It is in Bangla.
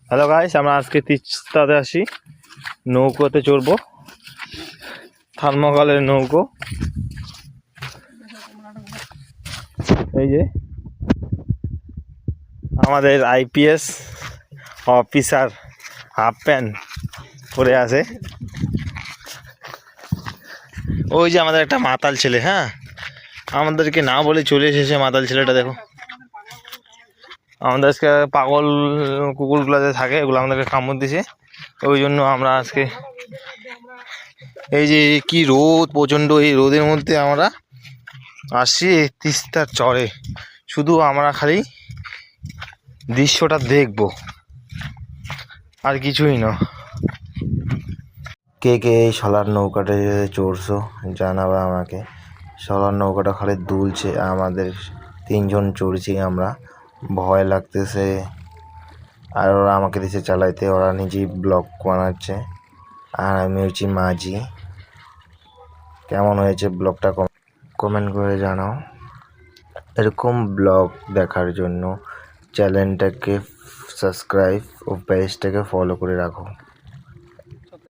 হ্যালো গাইস, আমরা আজকে তিস্তাতে আসি, নৌকোতে চড়বো, থার্মোকলের নৌকো। এই যে আমাদের আইপিএস অফিসার হাফ প্যান্ট পরে আছে। ওই যে আমাদের একটা মাতাল ছেলে, হ্যাঁ আমাদেরকে না বলে চলে এসেছে মাতাল ছেলেটা। দেখো আমাদের আজকে পাগল কুকুরগুলোতে থাকে, এগুলো আমাদেরকে কামড় দিছে, ওই জন্য আমরা আজকে এই যে কি রোদ প্রচণ্ড, এই রোদের মধ্যে আমরা আসছি তিস্তার চরে। শুধু আমরা খালি দৃশ্যটা দেখবো, আর কিছুই না। কে কে এই শালার নৌকাটা চড়ছো জানাবে আমাকে। শালার নৌকাটা খালি দুলছে, আমাদের 3 জন চড়ছি আমরা, ভয় লাগতেছে। আর ওরা আমাকে দিছে চালাইতে, ওরা নিজেই ব্লগ বানাচ্ছে, আর আমি হচ্ছি মাঝি। কেমন হয়েছে ব্লগটা কমেন্ট করে জানাও। এরকম ব্লগ দেখার জন্য চ্যানেলটাকে সাবস্ক্রাইব ও পেজটাকে ফলো করে রাখো।